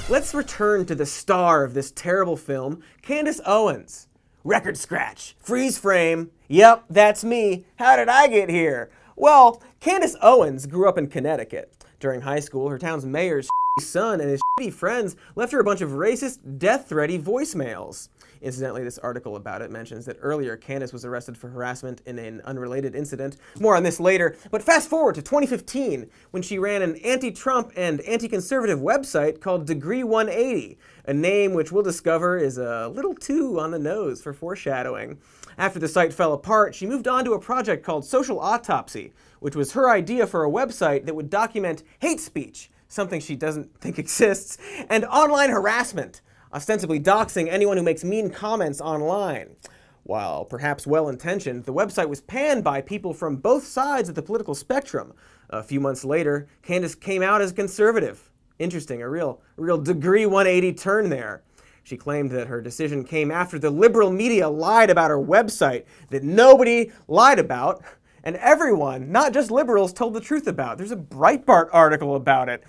Let's return to the star of this terrible film, Candace Owens. Record scratch, freeze frame. Yep, that's me. How did I get here? Well, Candace Owens grew up in Connecticut. During high school, her town's mayor's son and his shitty friends left her a bunch of racist, death-threaty voicemails. Incidentally, this article about it mentions that earlier Candace was arrested for harassment in an unrelated incident. More on this later, but fast forward to 2015, when she ran an anti-Trump and anti-conservative website called Degree 180, a name which we'll discover is a little too on the nose for foreshadowing. After the site fell apart, she moved on to a project called Social Autopsy, which was her idea for a website that would document hate speech, something she doesn't think exists, and online harassment, ostensibly doxing anyone who makes mean comments online. While perhaps well-intentioned, the website was panned by people from both sides of the political spectrum. A few months later, Candace came out as a conservative. Interesting, a real Degree 180 turn there. She claimed that her decision came after the liberal media lied about her website that nobody lied about, and everyone, not just liberals, told the truth about. There's a Breitbart article about it.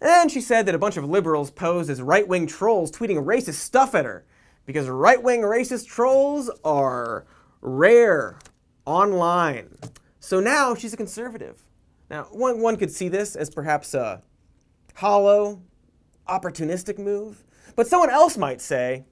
And she said that a bunch of liberals posed as right-wing trolls tweeting racist stuff at her, because right-wing racist trolls are rare online. So now she's a conservative. Now, one could see this as perhaps a hollow, opportunistic move, but someone else might say,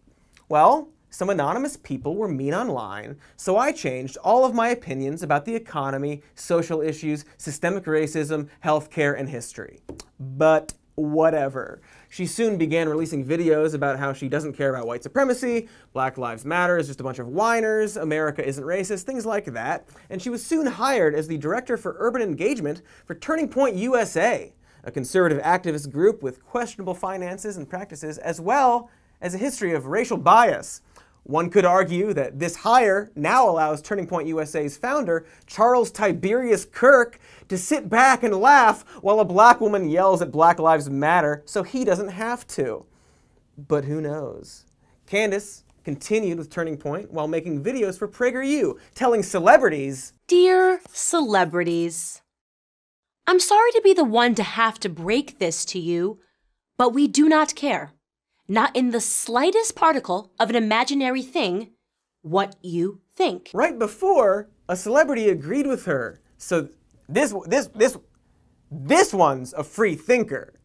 well, some anonymous people were mean online, so I changed all of my opinions about the economy, social issues, systemic racism, healthcare, and history. But whatever. She soon began releasing videos about how she doesn't care about white supremacy, Black Lives Matter is just a bunch of whiners, America isn't racist, things like that. And she was soon hired as the director for urban engagement for Turning Point USA, a conservative activist group with questionable finances and practices, as well as a history of racial bias. One could argue that this hire now allows Turning Point USA's founder, Charles Tiberius Kirk, to sit back and laugh while a black woman yells at Black Lives Matter so he doesn't have to. But who knows? Candace continued with Turning Point while making videos for PragerU, telling celebrities, "Dear celebrities, I'm sorry to be the one to have to break this to you, but we do not care. Not in the slightest particle of an imaginary thing, what you think." Right before a celebrity agreed with her. So this one's a free thinker.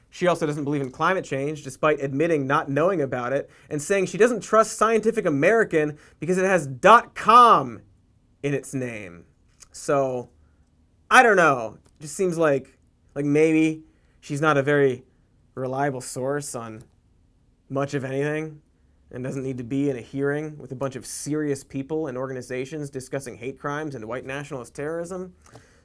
She also doesn't believe in climate change, despite admitting not knowing about it, and saying she doesn't trust Scientific American because it has .com in its name. So, I don't know. It just seems like maybe she's not a very reliable source on much of anything, and doesn't need to be in a hearing with a bunch of serious people and organizations discussing hate crimes and white nationalist terrorism.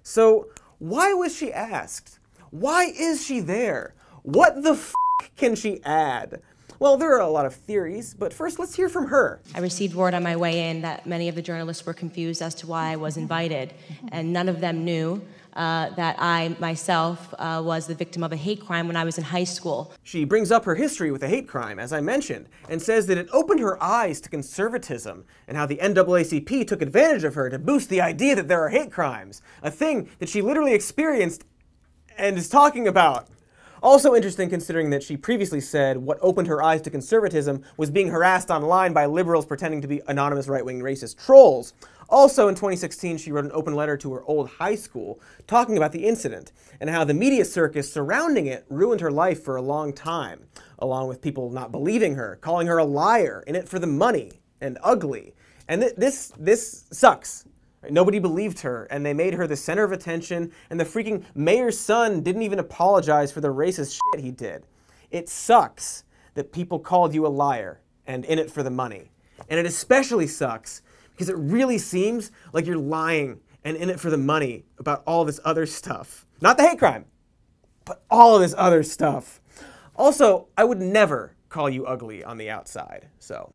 So why was she asked? Why is she there? What the f*** can she add? Well, there are a lot of theories, but first let's hear from her. I received word on my way in that many of the journalists were confused as to why I was invited, and none of them knew that I myself was the victim of a hate crime when I was in high school. She brings up her history with a hate crime, as I mentioned, and says that it opened her eyes to conservatism and how the NAACP took advantage of her to boost the idea that there are hate crimes, a thing that she literally experienced and is talking about. Also interesting considering that she previously said what opened her eyes to conservatism was being harassed online by liberals pretending to be anonymous right-wing racist trolls. Also in 2016, she wrote an open letter to her old high school talking about the incident and how the media circus surrounding it ruined her life for a long time, along with people not believing her, calling her a liar, in it for the money, and ugly. And this sucks. Nobody believed her, and they made her the center of attention, and the freaking mayor's son didn't even apologize for the racist shit he did. It sucks that people called you a liar, and in it for the money. And it especially sucks because it really seems like you're lying and in it for the money about all this other stuff. Not the hate crime, but all of this other stuff. Also, I would never call you ugly on the outside, so.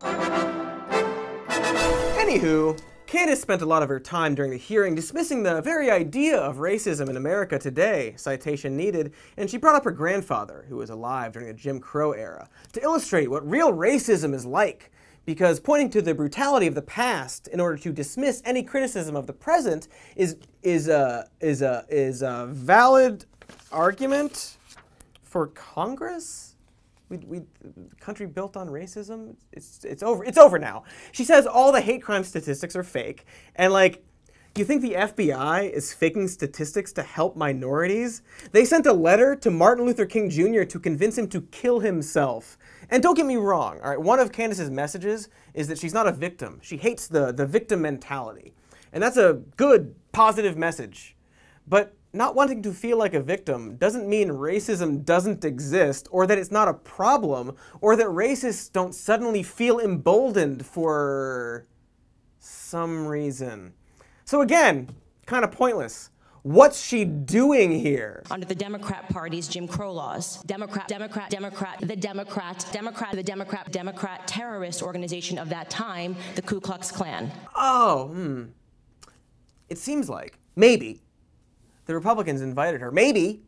Anywho, Candace spent a lot of her time during the hearing dismissing the very idea of racism in America today, citation needed, and she brought up her grandfather, who was alive during the Jim Crow era, to illustrate what real racism is like, because pointing to the brutality of the past in order to dismiss any criticism of the present is a valid argument for Congress? Country built on racism. It's over. It's over now. She says all the hate crime statistics are fake, and like, you think the FBI is faking statistics to help minorities? They sent a letter to Martin Luther King Jr. to convince him to kill himself. And don't get me wrong, all right? One of Candace's messages is that she's not a victim. She hates the victim mentality. And that's a good, positive message. But not wanting to feel like a victim doesn't mean racism doesn't exist, or that it's not a problem, or that racists don't suddenly feel emboldened for some reason. So again, kind of pointless. What's she doing here? Under the Democrat Party's Jim Crow laws, the Democrat terrorist organization of that time, the Ku Klux Klan. Oh, It seems like, maybe, the Republicans invited her, maybe,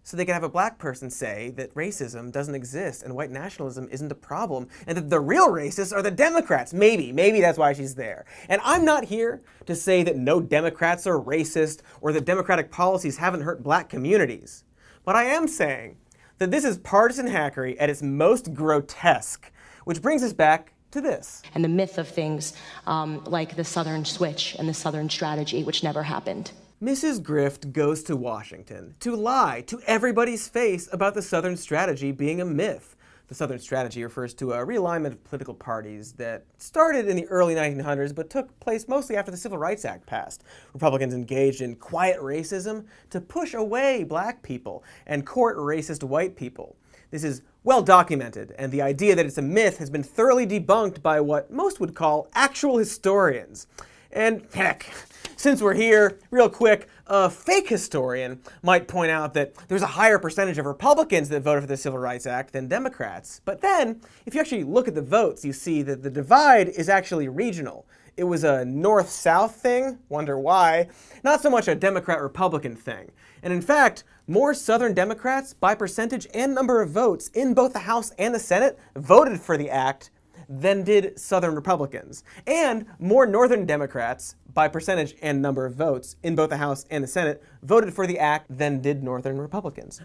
so they could have a black person say that racism doesn't exist and white nationalism isn't a problem, and that the real racists are the Democrats. Maybe that's why she's there. And I'm not here to say that no Democrats are racist or that Democratic policies haven't hurt black communities. But I am saying that this is partisan hackery at its most grotesque, which brings us back to this. And the myth of things like the Southern Switch and the Southern Strategy, which never happened. Mrs. Grift goes to Washington to lie to everybody's face about the Southern Strategy being a myth. The Southern Strategy refers to a realignment of political parties that started in the early 1900s but took place mostly after the Civil Rights Act passed. Republicans engaged in quiet racism to push away black people and court racist white people. This is well documented, and the idea that it's a myth has been thoroughly debunked by what most would call actual historians. And heck, since we're here, real quick, a fake historian might point out that there's a higher percentage of Republicans that voted for the Civil Rights Act than Democrats. But then, if you actually look at the votes, you see that the divide is actually regional. It was a North-South thing, wonder why, not so much a Democrat-Republican thing. And in fact, more Southern Democrats, by percentage and number of votes in both the House and the Senate, voted for the act than did Southern Republicans. And more Northern Democrats, by percentage and number of votes in both the House and the Senate, voted for the act than did Northern Republicans.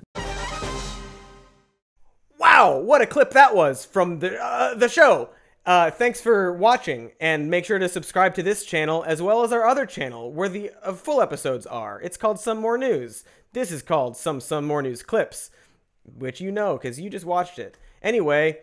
Wow, what a clip that was from the show. Thanks for watching, and make sure to subscribe to this channel as well as our other channel where the full episodes are. It's called Some More News. This is called Some More News Clips, which you know because you just watched it. Anyway,